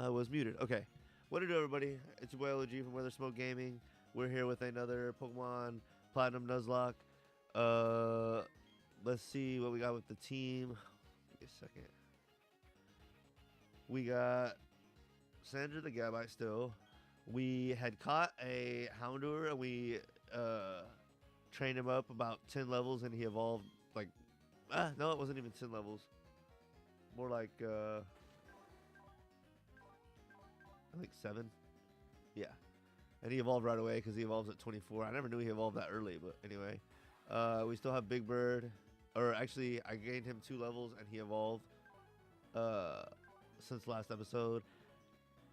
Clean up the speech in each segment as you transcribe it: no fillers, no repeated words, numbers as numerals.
was muted. Okay. What to do, everybody? It's your boy LG from Weather Smoke Gaming. We're here with another Pokemon Platinum Nuzlocke. Let's see what we got with the team. Give me a second. We got Sandra the Gabite still. We had caught a Houndour and we trained him up about 10 levels and he evolved like... no, it wasn't even 10 levels. More like... I think 7. Yeah. And he evolved right away because he evolves at 24. I never knew he evolved that early, but anyway. We still have Big Bird. Or actually, I gained him 2 levels and he evolved since last episode.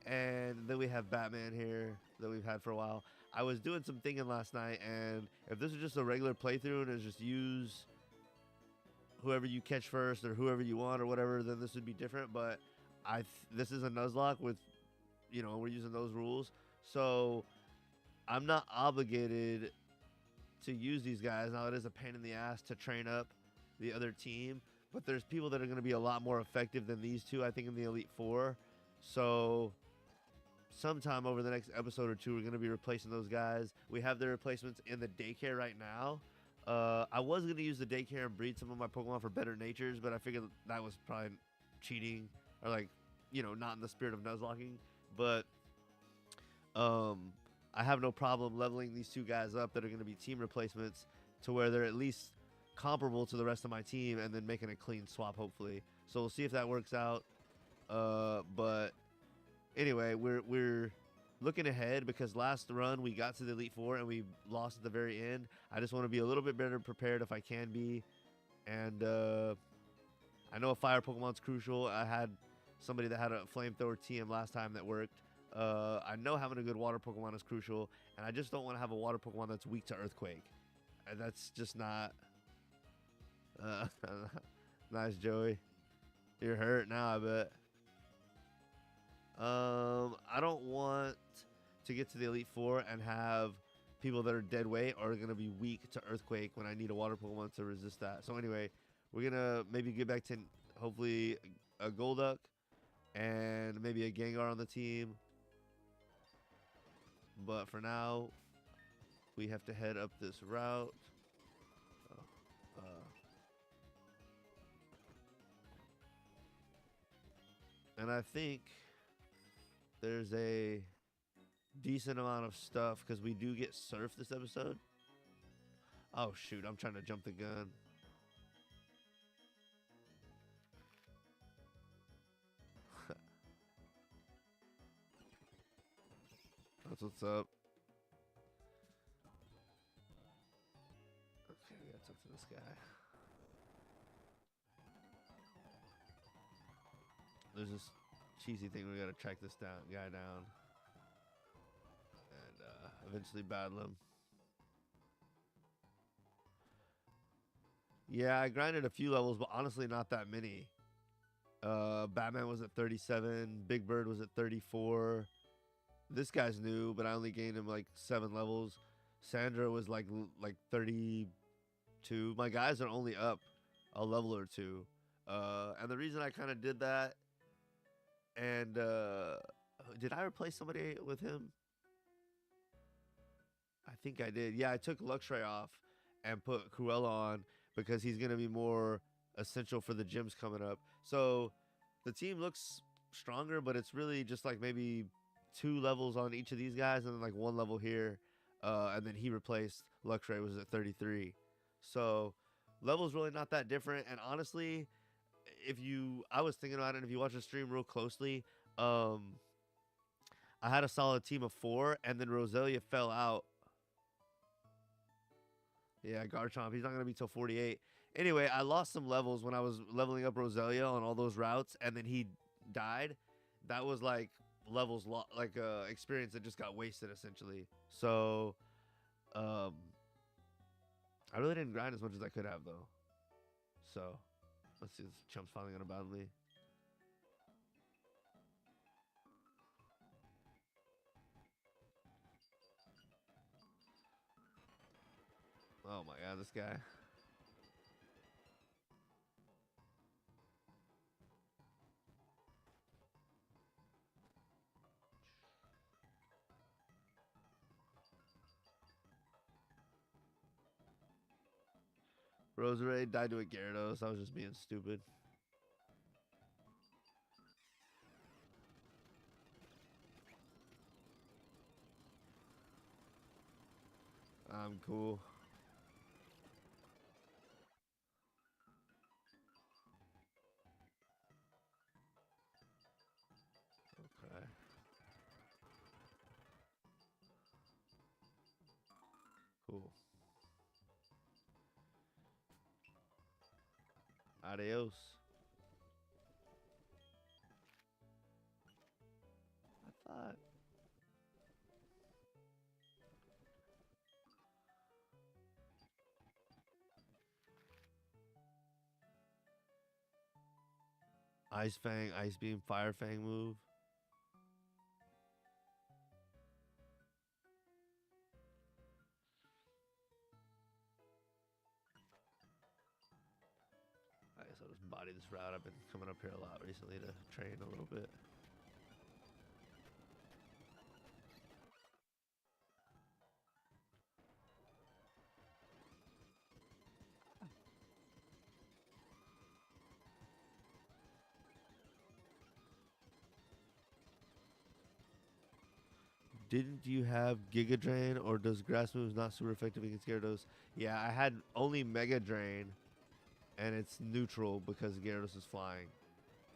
And then we have Batman here that we've had for a while. I was doing some thinking last night, and if this is just a regular playthrough and it's just use whoever you catch first or whoever you want or whatever, then this would be different. But this is a Nuzlocke with, you know, we're using those rules. So I'm not obligated to use these guys. Now, it is a pain in the ass to train up the other team, but there's people that are going to be a lot more effective than these two, I think, in the Elite Four. So sometime over the next episode or two, we're going to be replacing those guys. We have their replacements in the daycare right now. I was going to use the daycare and breed some of my Pokemon for better natures, but I figured that was probably cheating or, like, you know, not in the spirit of Nuzlocking. But I have no problem leveling these two guys up that are going to be team replacements to where they're at least comparable to the rest of my team and then making a clean swap, hopefully. So we'll see if that works out. But anyway, we're looking ahead because last run we got to the Elite Four and we lost at the very end. I just want to be a little bit better prepared if I can be. And I know a fire Pokemon's crucial. I had somebody that had a flamethrower TM last time that worked. I know having a good water Pokemon is crucial, and I just don't want to have a water Pokemon that's weak to Earthquake. And that's just not... nice, Joey. You're hurt now, I bet. I don't want to get to the Elite Four and have people that are dead weight or are going to be weak to Earthquake when I need a water Pokemon to resist that. So anyway, we're going to maybe get back to hopefully a Golduck and maybe a Gengar on the team. But for now, we have to head up this route. And I think there's a decent amount of stuff because we do get Surf this episode. Oh, shoot. I'm trying to jump the gun. That's what's up. Okay, we gotta talk to this guy. There's this cheesy thing we gotta track this guy down and eventually battle him. Yeah, I grinded a few levels, but honestly not that many. Batman was at 37, Big Bird was at 34. This guy's new, but I only gained him like 7 levels. Sandra was like 32. My guys are only up a level or 2. And the reason I kind of did that, and did I replace somebody with him? I think I did. Yeah, I took Luxray off and put Cruella on because he's going to be more essential for the gyms coming up. So the team looks stronger, but it's really just like maybe 2 levels on each of these guys and then like 1 level here. And then he replaced Luxray, was at 33. So level's really not that different. And honestly, I was thinking about it, if you watch the stream real closely, I had a solid team of 4 and then Roselia fell out. Yeah, Garchomp, he's not going to be till 48. Anyway, I lost some levels when I was leveling up Roselia on all those routes, and then he died. That was like levels, experience that just got wasted, essentially. So, I really didn't grind as much as I could have, though. So, let's see, this chump's finally going to battle me. Oh my god, this guy. Roserade died to a Gyarados. I was just being stupid. I'm cool. Okay. Cool. Adios. I thought Ice Fang, Ice Beam, Fire Fang move. I guess I'll just body this route. I've been coming up here a lot recently to train a little bit. Didn't you have Giga Drain, or does Grass moves not super effective against Gyarados? Yeah, I had only Mega Drain, and it's neutral because Gyarados is flying.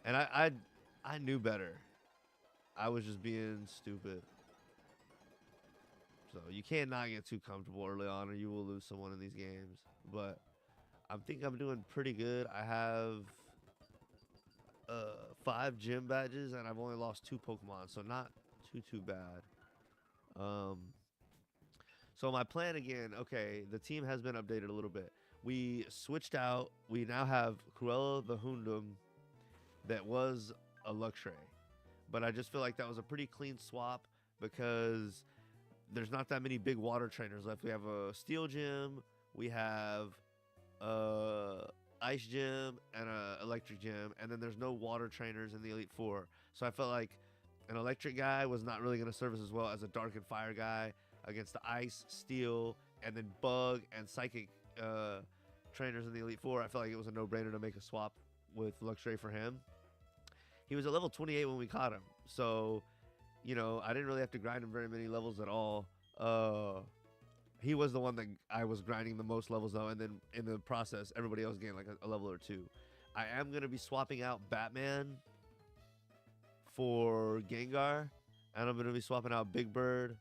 And I knew better. I was just being stupid. So you cannot get too comfortable early on, or you will lose someone in these games. But I think I'm doing pretty good. I have 5 gym badges, and I've only lost 2 Pokemon, so not too bad. Um, so my plan again. Okay, the team has been updated a little bit. We switched out. We now have Cruella the Houndoom, that was a Luxray, but I just feel like that was a pretty clean swap because there's not that many big water trainers left. We have a Steel Gym, we have a Ice Gym, and a Electric Gym, and then there's no water trainers in the Elite Four. So I felt like an Electric guy was not really going to serve us as well as a Dark and Fire guy against the Ice, Steel, and then Bug and Psychic trainers in the Elite Four. I felt like it was a no-brainer to make a swap with Luxray for him. He was at level 28 when we caught him, so I didn't really have to grind him very many levels at all. He was the one that I was grinding the most levels though, and then in the process, everybody else gained like a level or two. I am gonna be swapping out Batman for Gengar, and I'm gonna be swapping out Big Bird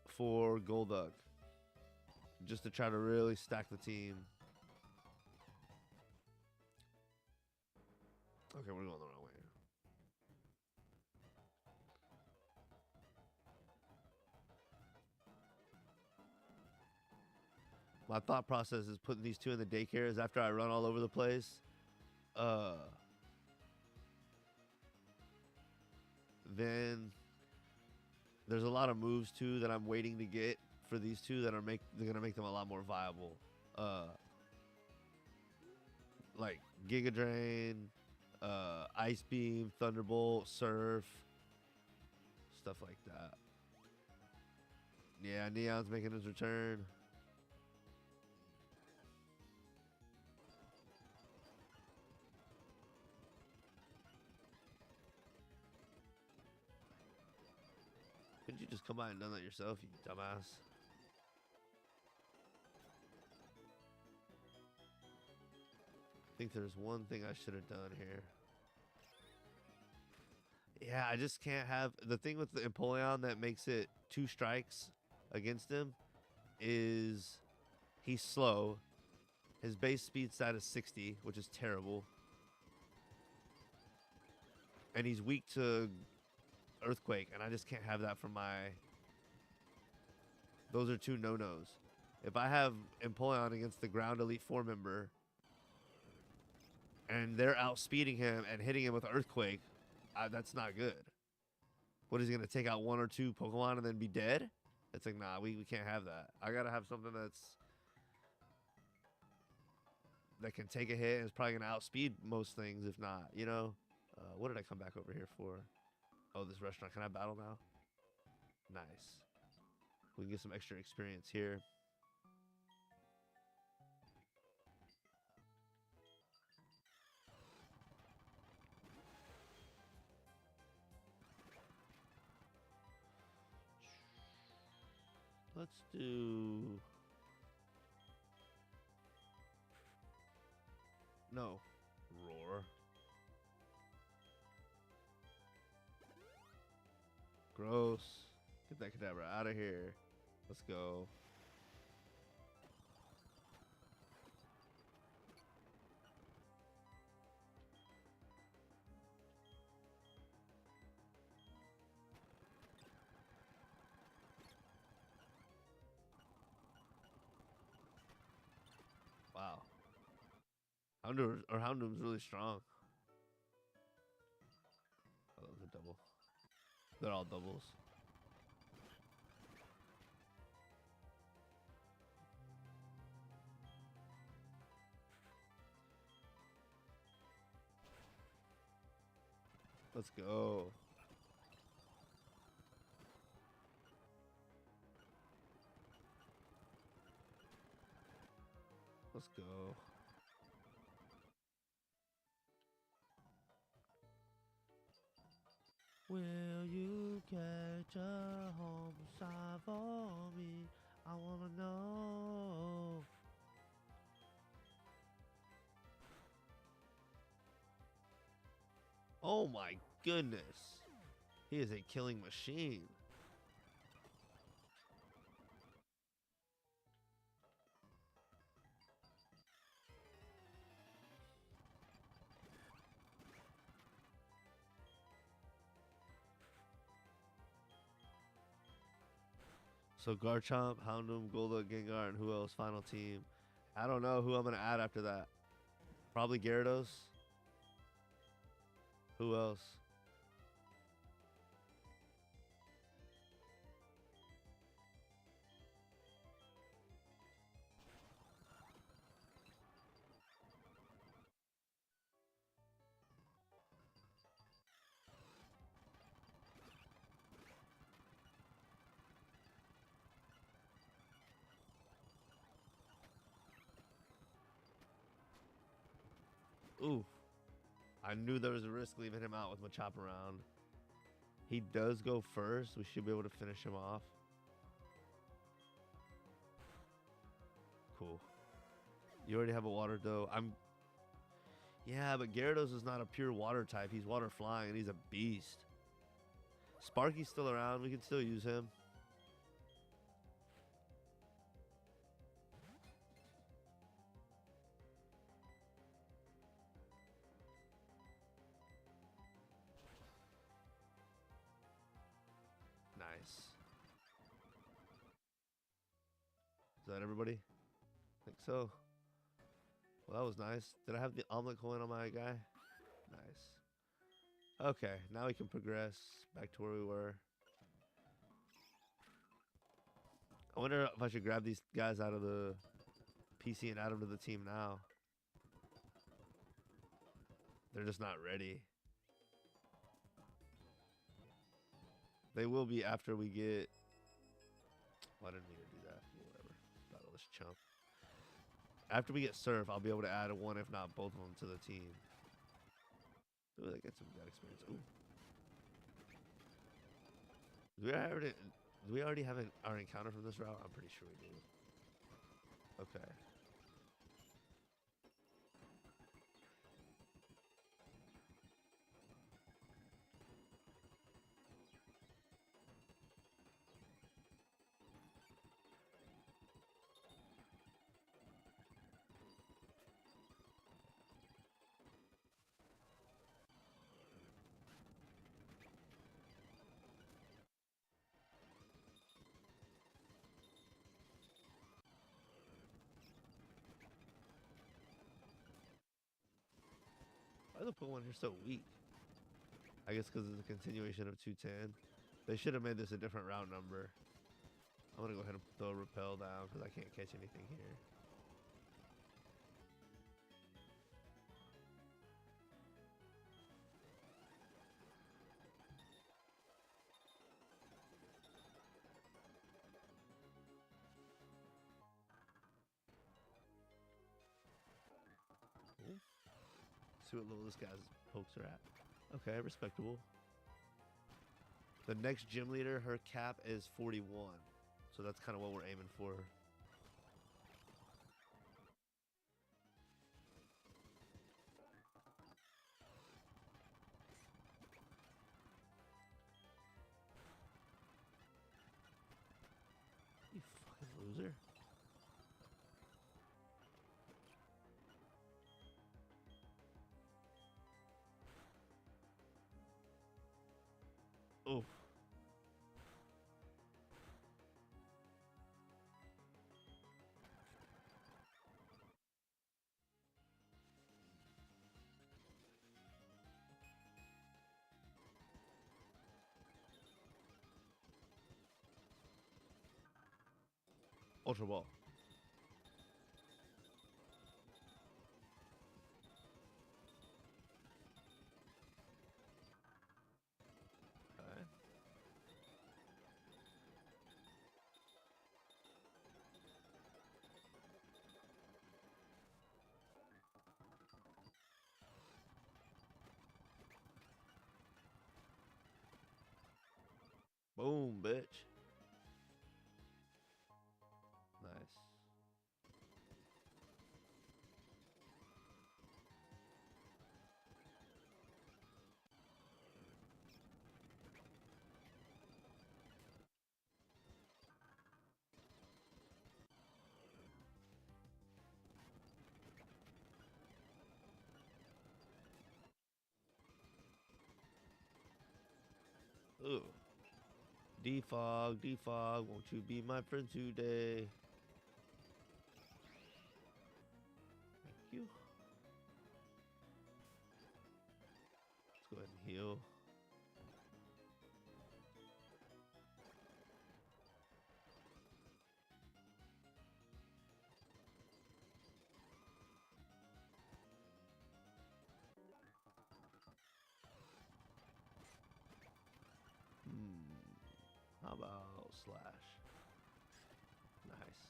for Golduck, just to try to really stack the team. Okay, we're going the wrong way. My thought process is putting these two in the daycares after I run all over the place. Uh, then there's a lot of moves too that I'm waiting to get for these two that they're gonna make them a lot more viable. Like Giga Drain, Ice Beam, Thunderbolt, Surf, stuff like that. Yeah, Neon's making his return. Couldn't you just come by and done that yourself, you dumbass? I think there's one thing I should have done here. Yeah, I just can't have the thing with the Empoleon that makes it 2 strikes against him is he's slow. His base speed stat is 60, which is terrible. And he's weak to Earthquake, and I just can't have that for my... Those are 2 no-nos. If I have Empoleon against the Ground Elite 4 member, and they're outspeeding him and hitting him with Earthquake, that's not good. What is he going to take out 1 or 2 Pokemon and then be dead? It's like, nah, we can't have that. I got to have something that can take a hit and is probably going to outspeed most things, if not, what did I come back over here for? Oh, this restaurant. Can I battle now? Nice. We can get some extra experience here. Let's do... No. Roar. Gross. Get that cadaver out of here. Let's go. Wow. Houndoom's really strong. Oh, that was a double. They're all doubles. Let's go. Let's go. Will you catch a homicide for me? I wanna know. Oh my goodness. He is a killing machine. So Garchomp, Houndoom, Golduck, Gengar, and who else? Final team. I don't know who I'm gonna add after that. Probably Gyarados. Who else? Ooh. I knew there was a risk leaving him out with Machop around. He does go first. We should be able to finish him off. Cool. You already have a water though. Yeah, but Gyarados is not a pure water type. He's water flying and he's a beast. Sparky's still around. We can still use him. Nice. Is that everybody? I think so. Well, that was nice. Did I have the omelet coin on my guy? Nice. Okay, now we can progress back to where we were. I wonder if I should grab these guys out of the PC and add them to the team now. They're just not ready. They will be after we get... Well, I didn't mean to do that. Whatever. Battle this chump. After we get Surf, I'll be able to add one, if not both of them, to the team. Ooh, that gets some good experience. Ooh. Do we already have our encounter from this route? I'm pretty sure we do. Okay. Why are the Pokemon here so weak? I guess because it's a continuation of 210. They should have made this a different route number. I'm going to go ahead and throw a Repel down because I can't catch anything here. Ooh. See what level this guy's pokes are at. Okay, respectable. The next gym leader, her cap is 41. So that's kind of what we're aiming for. You fucking loser. Oh. Ultra Ball. Okay. Boom, bitch. Nice. Ooh. Defog, defog, won't you be my friend today? Thank you. Let's go ahead and heal. How about slash? Nice.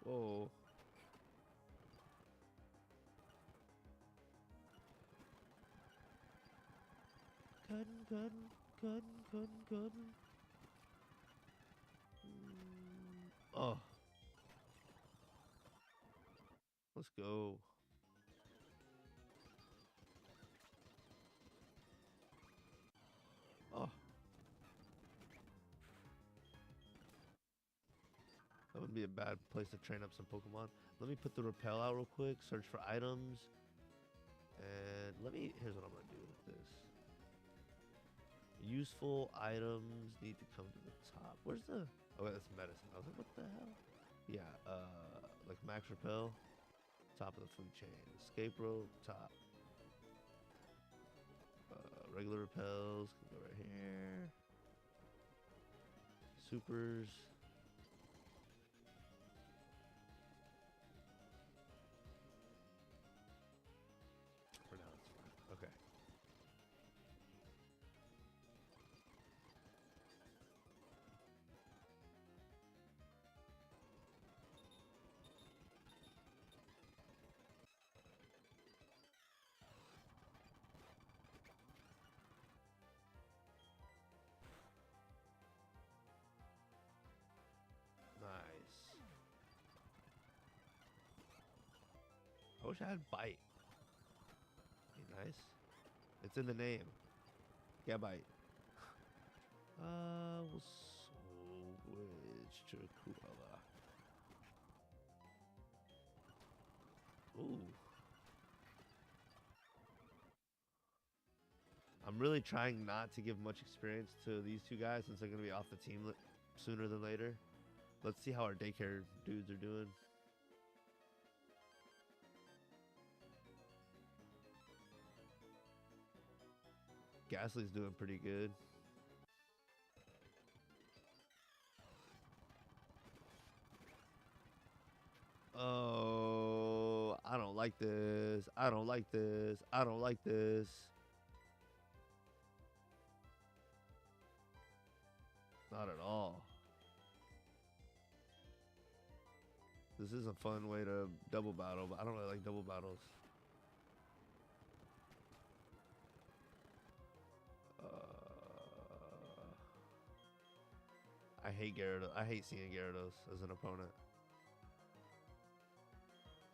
Whoa. Cutting. Oh. Let's go. Oh. That would be a bad place to train up some Pokemon. Let me put the repel out real quick, search for items. And here's what I'm gonna do with this. Useful items need to come to the top. Where's the, oh wait, that's medicine. I was like, what the hell? Yeah, like max repel, top of the food chain. Escape rope, top. Regular repels, can go right here. Supers. For now, it's fine. Okay. Nice. I wish I had bite. Be nice. It's in the name. Yeah, bite. We'll switch to Koala. Ooh. I'm really trying not to give much experience to these two guys since they're going to be off the team sooner than later. Let's see how our daycare dudes are doing. Ghastly's doing pretty good. Oh, I don't like this. I don't like this. I don't like this. Not at all. This is a fun way to double battle, but I don't really like double battles. hate Gyarados. I hate seeing Gyarados as an opponent.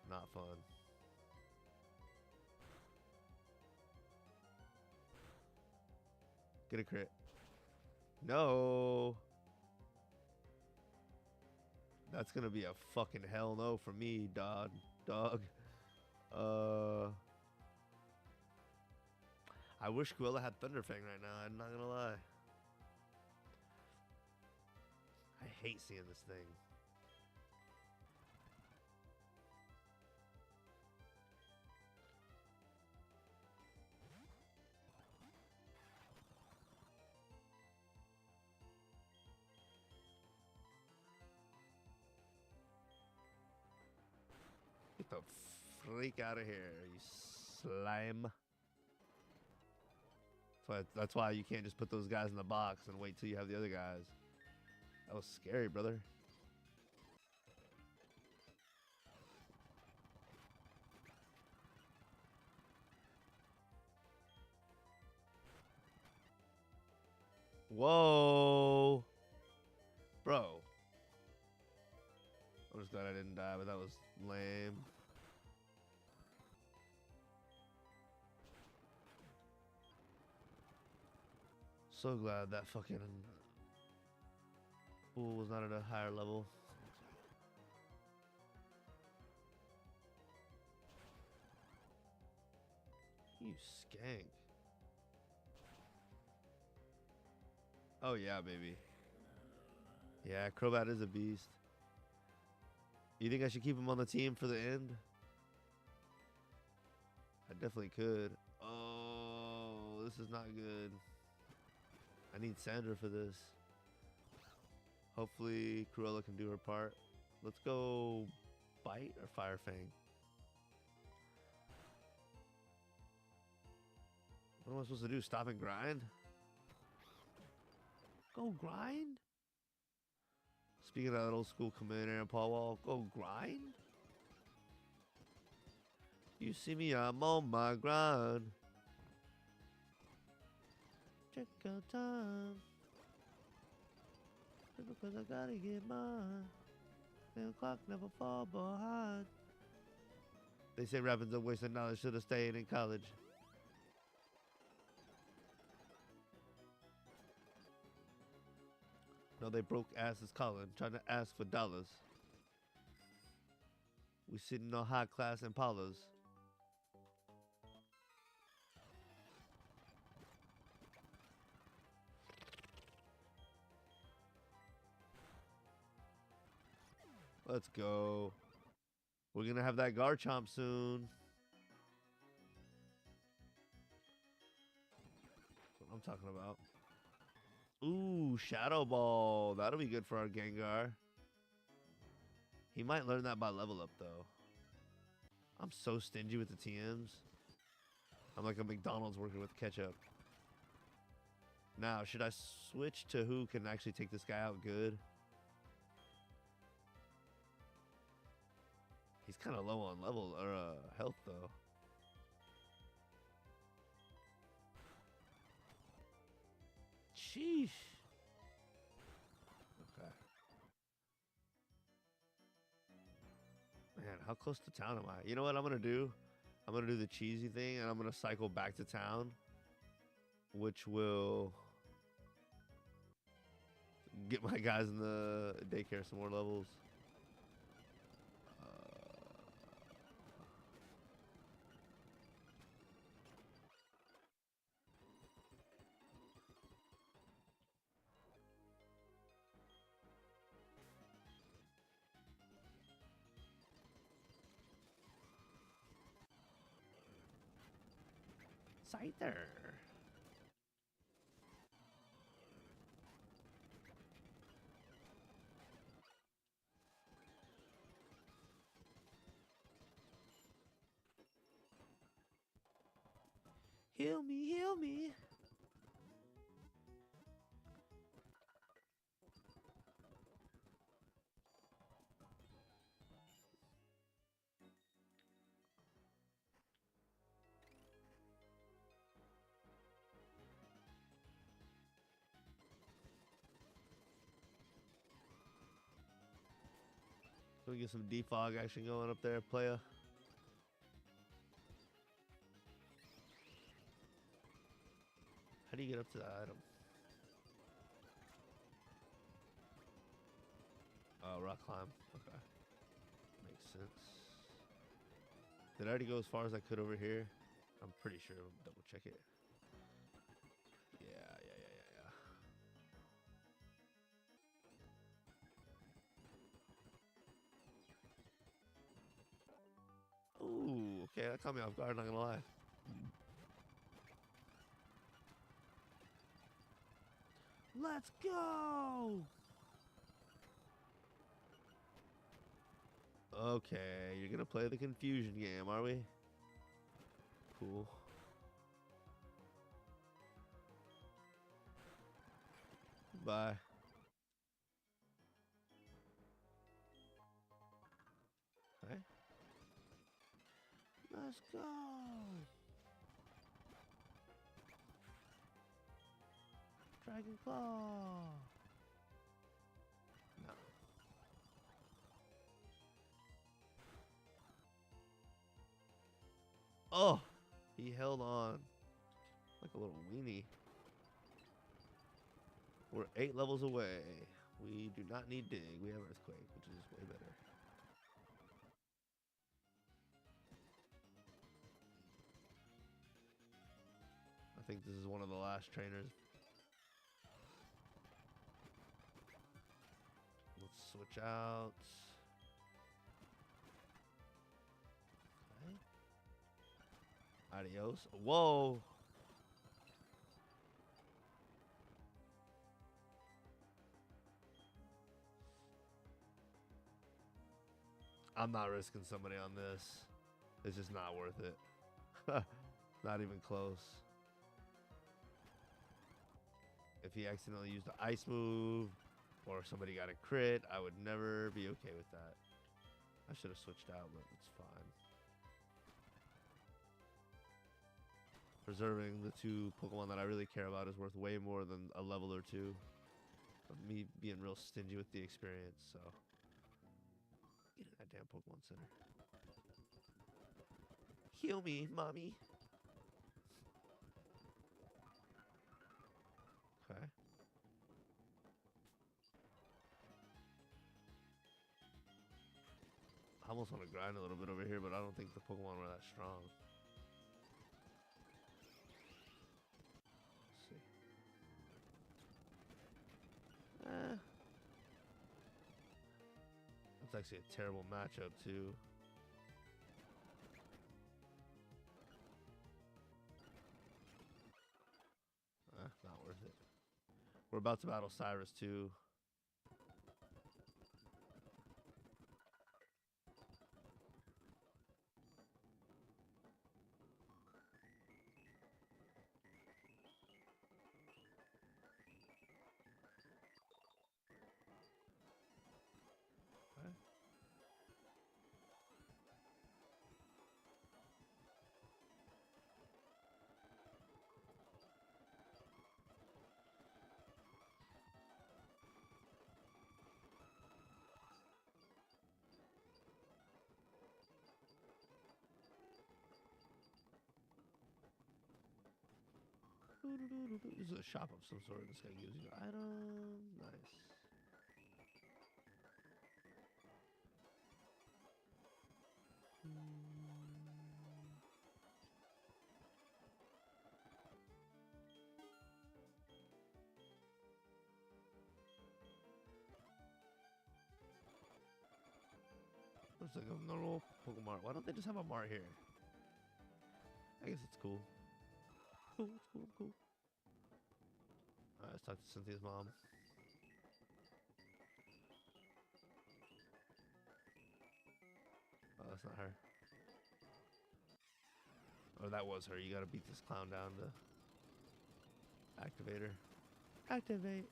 Not fun. Get a crit. No. That's gonna be a fucking hell no for me, dog. Dog. I wish Gorilla had Thunderfang right now. I'm not gonna lie. I hate seeing this thing. Get the freak out of here, you slime. That's why you can't just put those guys in the box and wait till you have the other guys. That was scary, brother. Whoa. Bro. I'm just glad I didn't die, but that was lame. So glad that fucking fool was not at a higher level. You skank. Oh yeah, baby. Yeah, Crobat is a beast. You think I should keep him on the team for the end? I definitely could. Oh, this is not good. I need Sandra for this. Hopefully Cruella can do her part. Let's go Bite or Fire Fang. What am I supposed to do? Stop and grind? Go grind? Speaking of that old school commander and Paul Wall, go grind? You see me, I'm on my grind. Check out time. Because I gotta get mine. 10 o'clock, never fall behind. They say rapping's a waste of knowledge, should have stayed in college. No, they broke asses calling, trying to ask for dollars. We sitting on high class Impalas. Let's go. We're gonna have that Garchomp soon. That's what I'm talking about. Ooh, Shadow Ball. That'll be good for our Gengar. He might learn that by level up, though. I'm so stingy with the TMs. I'm like a McDonald's working with ketchup. Now, should I switch to who can actually take this guy out good? He's kind of low on level or health, though. Sheesh. Okay. Man, how close to town am I? You know what I'm going to do? I'm going to do the cheesy thing, and I'm going to cycle back to town, which will get my guys in the daycare some more levels. Scyther. Heal me, heal me. Let me get some defog action going up there, playa. How do you get up to that item? Oh, rock climb. Okay. Makes sense. Did I already go as far as I could over here? I'm pretty sure. Double check it. Yeah. Ooh, okay, that caught me off guard, not gonna lie. Let's go! Okay, you're gonna play the confusion game, are we? Cool. Bye. Okay. Let's go! Dragon Claw! No. Oh! He held on like a little weenie. We're 8 levels away. We do not need dig. We have Earthquake, which is way better. I think this is one of the last trainers. Let's switch out. Okay. Adios. Whoa! I'm not risking somebody on this. It's just not worth it. Not even close. If he accidentally used the ice move or somebody got a crit, I would never be okay with that. I should have switched out, but it's fine. Preserving the 2 Pokemon that I really care about is worth way more than a level or 2 of me being real stingy with the experience, so. Get in that damn Pokemon Center. Heal me, mommy. Okay. I almost want to grind a little bit over here, but I don't think the Pokemon were that strong. Let's see. That's actually a terrible matchup, too. Not worth it. We're about to battle Cyrus, too. This is a shop of some sort. This guy gives you an item. Nice. Looks like a normal Pokemon. Why don't they just have a Mart here? I guess it's cool. Cool, it's cool, cool. Alright, let's talk to Cynthia's mom. Oh, that's not her. Oh, that was her. You gotta beat this clown down to activate her. Activate.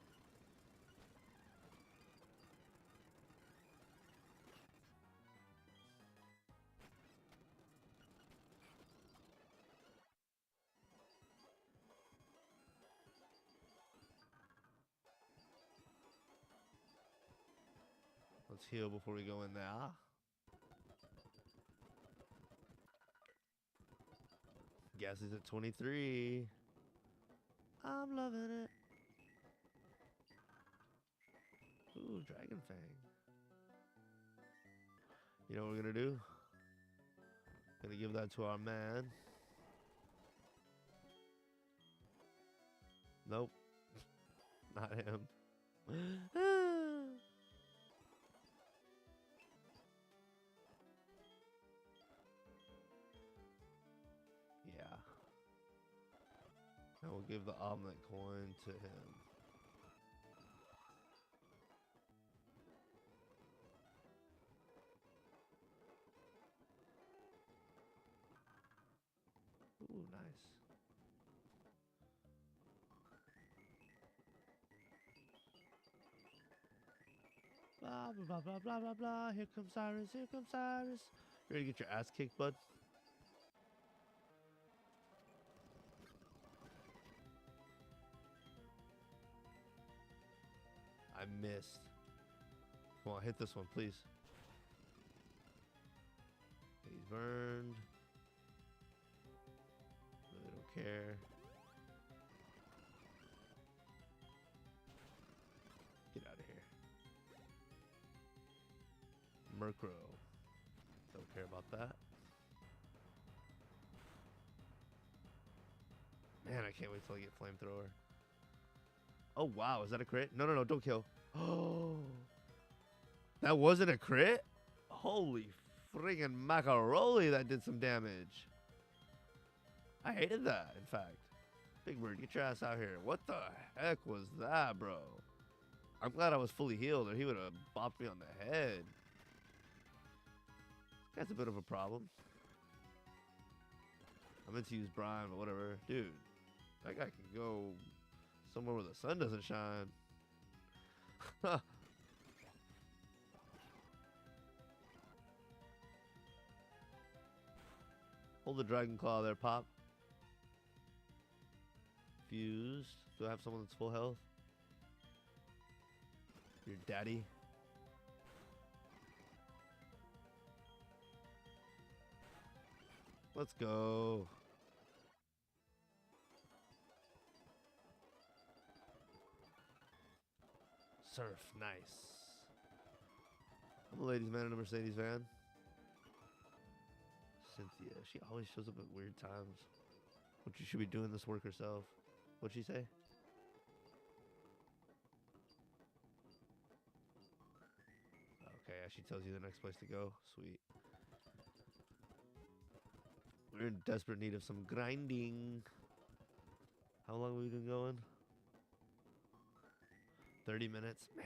Let's heal before we go in there. Gas is at 23. I'm loving it. Ooh, Dragon Fang. You know what we're gonna do? Gonna give that to our man. Nope. Not him. Yeah. And we'll give the omelet coin to him. Ooh, nice. Blah, blah, blah, blah, blah, blah. Here comes Cyrus. Here comes Cyrus. You ready to get your ass kicked, bud? I missed. Come on, hit this one, please. He's burned. Really don't care. Get out of here. Murkrow. Don't care about that. Man, I can't wait till I get flamethrower. Oh, wow. Is that a crit? No, no, no. Don't kill. Oh. That wasn't a crit? Holy friggin' macaroni, that did some damage. I hated that, in fact. Big Bird, get your ass out here. What the heck was that, bro? I'm glad I was fully healed, or he would have bopped me on the head. That's a bit of a problem. I meant to use Brian, but whatever. Dude, that guy can go somewhere where the sun doesn't shine. Hold the Dragon Claw there, Pop. Fused. Do I have someone that's full health? Your daddy. Let's go. Surf, nice. I'm a ladies' man in a Mercedes van. Cynthia, she always shows up at weird times. But you should be doing this work herself. What'd she say? Okay, she tells you the next place to go. Sweet. We're in desperate need of some grinding. How long have we been going? 30 minutes? Man.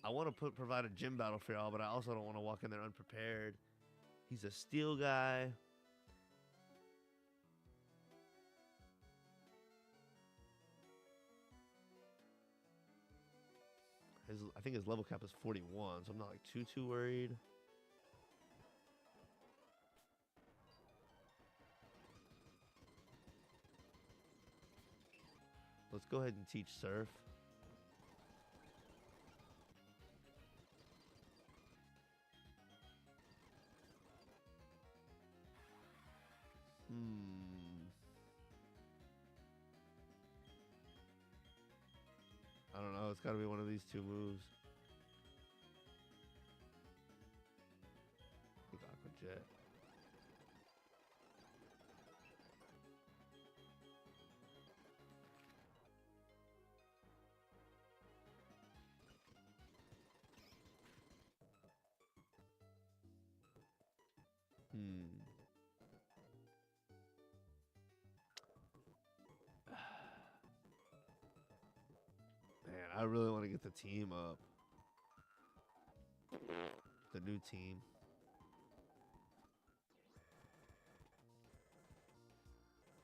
I want to provide a gym battle for y'all, but I also don't want to walk in there unprepared. He's a steel guy. I think his level cap is 41, so I'm not like too worried. Let's go ahead and teach Surf. I don't know. It's got to be one of these two moves. I think Aqua Jet. Man, I really want to get the team up. The new team.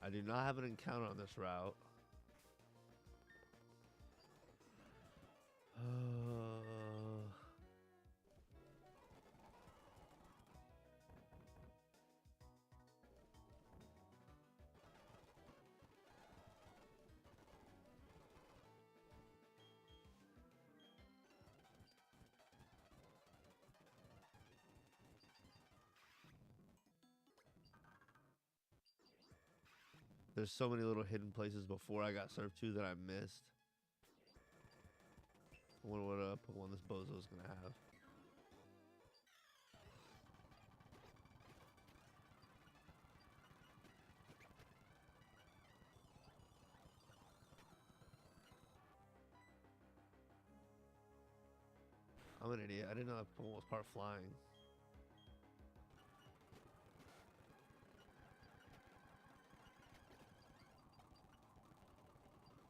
I do not have an encounter on this route. There's so many little hidden places before I got served to that I missed. I wonder what Pokemon this bozo's gonna have. I'm an idiot. I didn't know that Pokemon was part flying.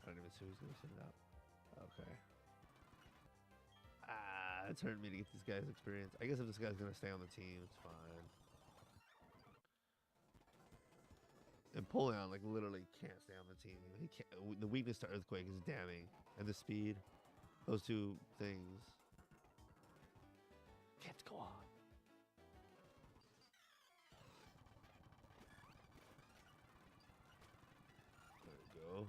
I don't even see who's gonna send it out. Okay. Ah, it's hurting me to get this guy's experience. I guess if this guy's gonna stay on the team, it's fine. And Polion, like, literally can't stay on the team. He can't. The weakness to Earthquake is damning, and the speed. Those two things. Can't go on. There we go.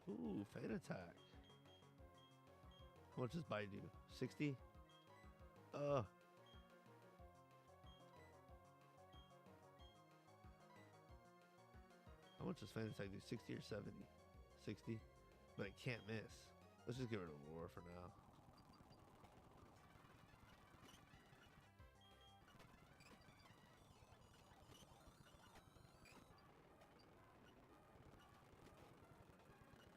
Ooh, Fade Attack. How much does Bite do? 60? How much does Fade Attack do? 60 or 70? 60? But it can't miss. Let's just get rid of Roar for now.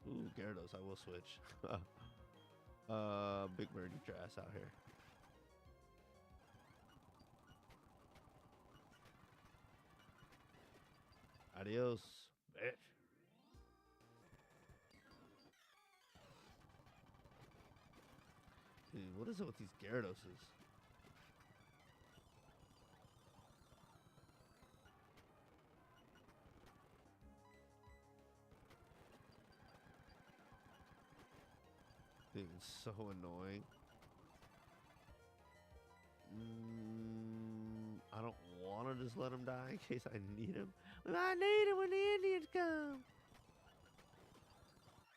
Ooh, Gyarados, I will switch. Big Bird, get your ass out here. Adios, bitch. Dude, what is it with these Gyaradoses? Dude, it's so annoying. I don't want to just let him die in case I need him. But I need him when the Indians come.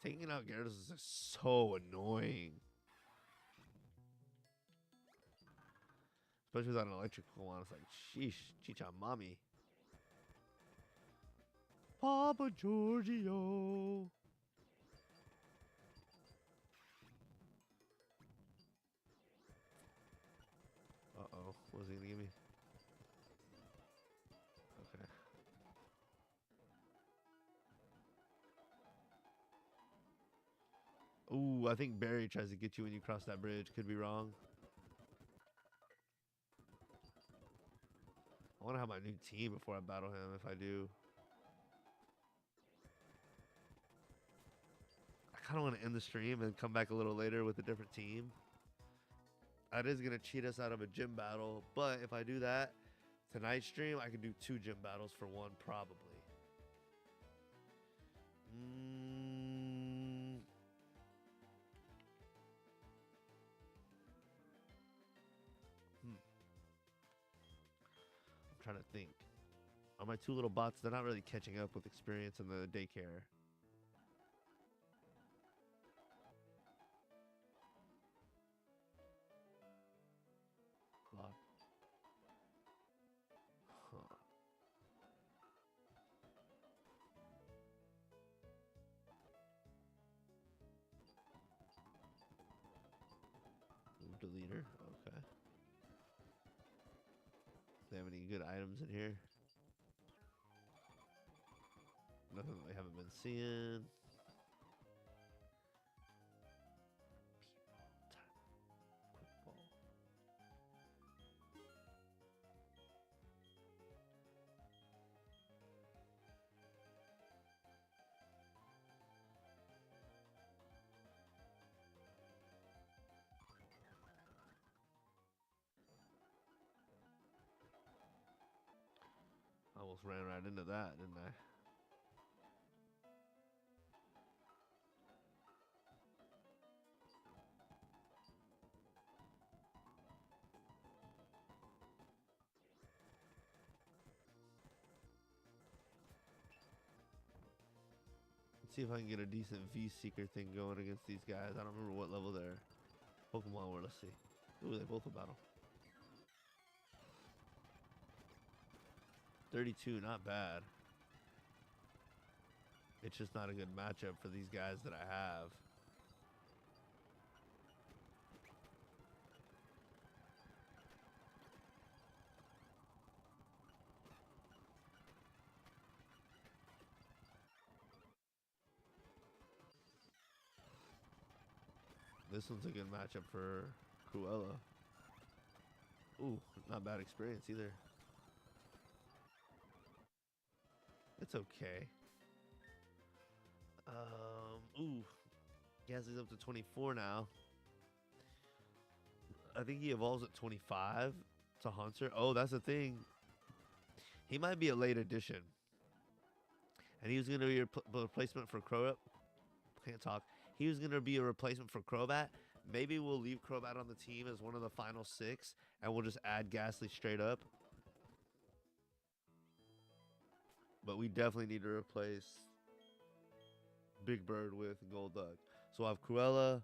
Taking out Gyarados is just so annoying. Especially without an electric Pokemon. It's like, sheesh, chicha mommy. Papa Giorgio. Uh-oh. What is he going to give me? Okay. Ooh, I think Barry tries to get you when you cross that bridge. Could be wrong. I want to have my new team before I battle him, if I do. I kind of want to end the stream and come back a little later with a different team. That is going to cheat us out of a gym battle. But if I do that, tonight's stream, I can do 2 gym battles for 1, probably. I'm trying to think. Are my 2 little bots, they're not really catching up with experience in the daycare. Lock. Huh. Move deleter. Okay. Do they have any good items in here? Nothing that we haven't been seeing. Quick ball. I almost ran right into that, didn't I? See if I can get a decent V-Seeker thing going against these guys. I don't remember what level their Pokemon were. Let's see. Ooh, they both a battle. 32, not bad. It's just not a good matchup for these guys that I have. This one's a good matchup for Cruella. Ooh, not bad experience either. It's okay. Ooh. Gasly's up to 24 now. I think he evolves at 25 to Haunter. Oh, that's the thing. He might be a late addition. And he was going to be a replacement for Crobat. Can't talk. He was going to be a replacement for Crobat. Maybe we'll leave Crobat on the team as one of the final 6, and we'll just add Ghastly straight up. But we definitely need to replace Big Bird with Golduck. So I have Cruella,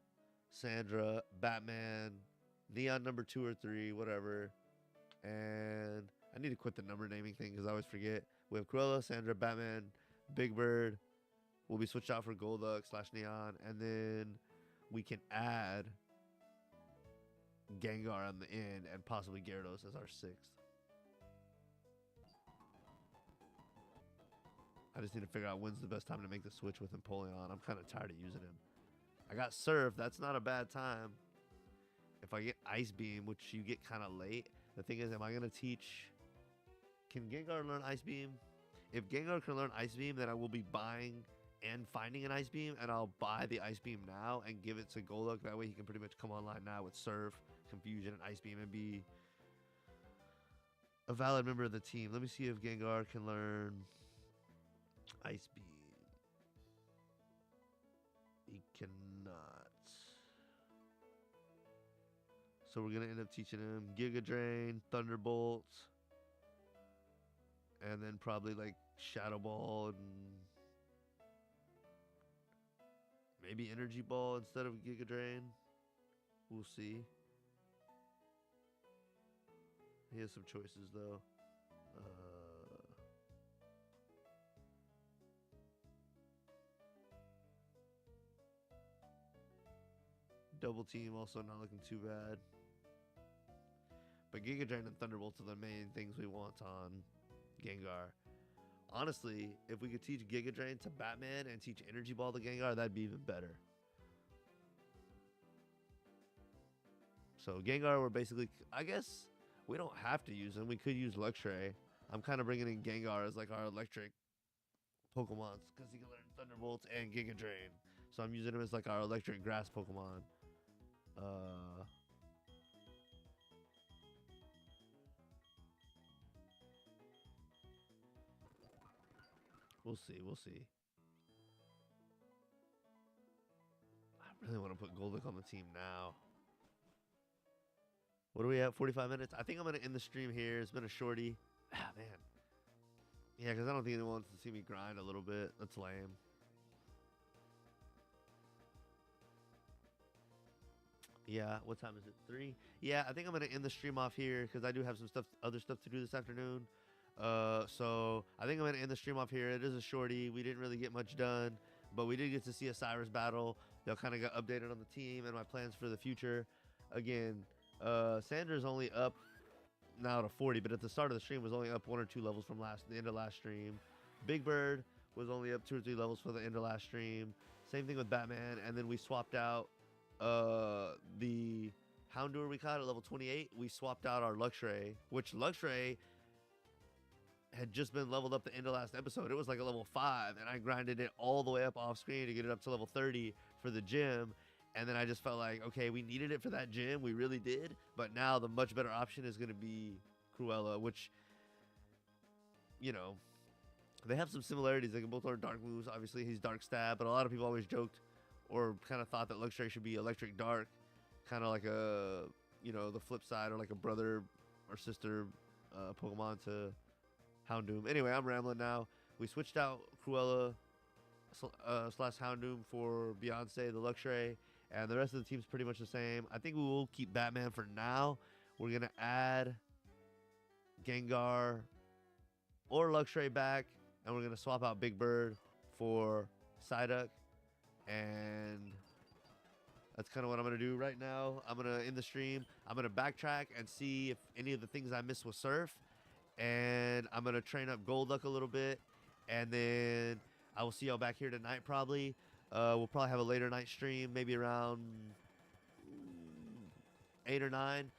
Sandra, Batman, Neon number 2 or 3, whatever. And I need to quit the number naming thing because I always forget. We have Cruella, Sandra, Batman, Big Bird. Will be switched out for Golduck / Neon. And then we can add Gengar on the end and possibly Gyarados as our 6th. I just need to figure out when's the best time to make the switch with Empoleon. I'm kind of tired of using him. I got Surf. That's not a bad time. If I get Ice Beam, which you get kind of late, the thing is, am I going to teach... Can Gengar learn Ice Beam? If Gengar can learn Ice Beam, then I will be buying and finding an Ice Beam, and I'll buy the Ice Beam now and give it to Golduck. That way he can pretty much come online now with Surf, Confusion, and Ice Beam and be a valid member of the team. Let me see if Gengar can learn Ice Beam. He cannot. So we're going to end up teaching him Giga Drain, Thunderbolt, and then probably like Shadow Ball and maybe Energy Ball instead of Giga Drain. We'll see. He has some choices though. Double Team also not looking too bad. But Giga Drain and Thunderbolt are the main things we want on Gengar. Honestly, if we could teach Giga Drain to Batman and teach Energy Ball to Gengar, that'd be even better. So Gengar, we're basically, I guess we don't have to use him. We could use Luxray. I'm kind of bringing in Gengar as like our electric Pokemon because he can learn Thunderbolts and Giga Drain. So I'm using him as like our electric grass Pokemon. We'll see. We'll see. I really want to put Golduck on the team now. What are we at? 45 minutes? I think I'm going to end the stream here. It's been a shorty. Ah, man. Yeah, because I don't think anyone wants to see me grind a little bit. That's lame. Yeah, what time is it? 3? Yeah, I think I'm going to end the stream off here because I do have some other stuff to do this afternoon. So I think I'm going to end the stream off here. It is a shorty. We didn't really get much done, but we did get to see a Cyrus battle. Y'all kind of got updated on the team and my plans for the future. Again, Sandra's only up now to 40, but at the start of the stream was only up 1 or 2 levels from the end of last stream. Big Bird was only up 2 or 3 levels for the end of last stream. Same thing with Batman, and then we swapped out the Houndour we caught at level 28. We swapped out our Luxray, which Luxray had just been leveled up the end of last episode. It was like a level 5, and I grinded it all the way up off screen to get it up to level 30 for the gym. And then I just felt like, okay, we needed it for that gym. We really did. But now the much better option is going to be Cruella, which, you know, they have some similarities. They can both learn dark moves. Obviously, he's Dark Stab, but a lot of people always joked or kind of thought that Luxray should be Electric Dark, kind of like a, you know, the flip side, or like a brother or sister Pokemon to Houndoom. Anyway, I'm rambling now. We switched out Cruella slash Houndoom for Beyonce, the Luxray, and the rest of the team's pretty much the same. I think we will keep Batman for now. We're gonna add Gengar or Luxray back, and we're gonna swap out Big Bird for Psyduck, and that's kind of what I'm gonna do right now. I'm gonna end the stream. I'm gonna backtrack and see if any of the things I missed with Surf, and I'm gonna train up Golduck a little bit, and then I will see y'all back here tonight probably. We'll probably have a later night stream, maybe around 8 or 9.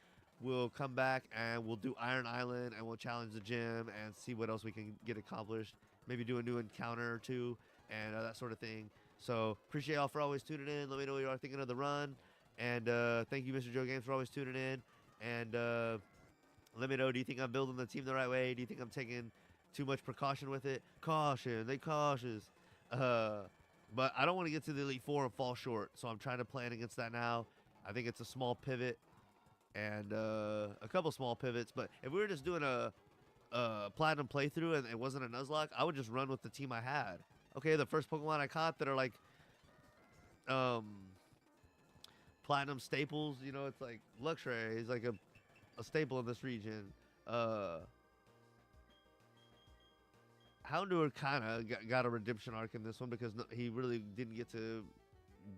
We'll come back and we'll do Iron Island and we'll challenge the gym and see what else we can get accomplished. Maybe do a new encounter or two and that sort of thing. So appreciate y'all for always tuning in. Let me know what you are thinking of the run. And thank you, Mr. Joe Games, for always tuning in. And let me know, do you think I'm building the team the right way? Do you think I'm taking too much precaution with it? Caution, they cautious. But I don't want to get to the Elite Four and fall short. So I'm trying to plan against that now. I think it's a small pivot and a couple small pivots. But if we were just doing a Platinum playthrough and it wasn't a Nuzlocke, I would just run with the team I had. Okay, the first Pokemon I caught that are like Platinum staples, you know, it's like Luxray is like a staple in this region. Houndour kind of got a redemption arc in this one because he really didn't get to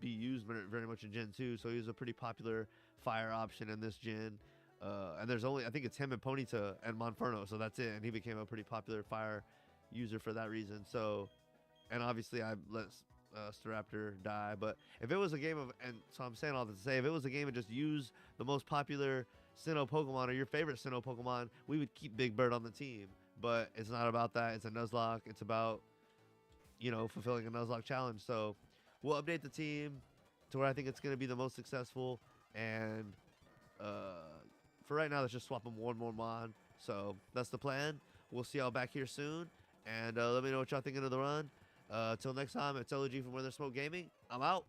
be used very much in Gen 2, so he was a pretty popular fire option in this gen. And there's only, I think it's him and Ponyta and Monferno, so that's it. And he became a pretty popular fire user for that reason. So, and obviously I let Staraptor die. But if it was a game of, and so I'm saying all this to say, if it was a game of just use the most popular Sinnoh Pokemon or your favorite Sinnoh Pokemon, we would keep Big Bird on the team. But it's not about that. It's a Nuzlocke. It's about, you know, fulfilling a Nuzlocke challenge. So we'll update the team to where I think it's going to be the most successful. And for right now, let's just swap them one more Mon. So that's the plan. We'll see y'all back here soon. And let me know what y'all thinking of the run. Till next time, it's LG from Where There's Smoke Gaming. I'm out.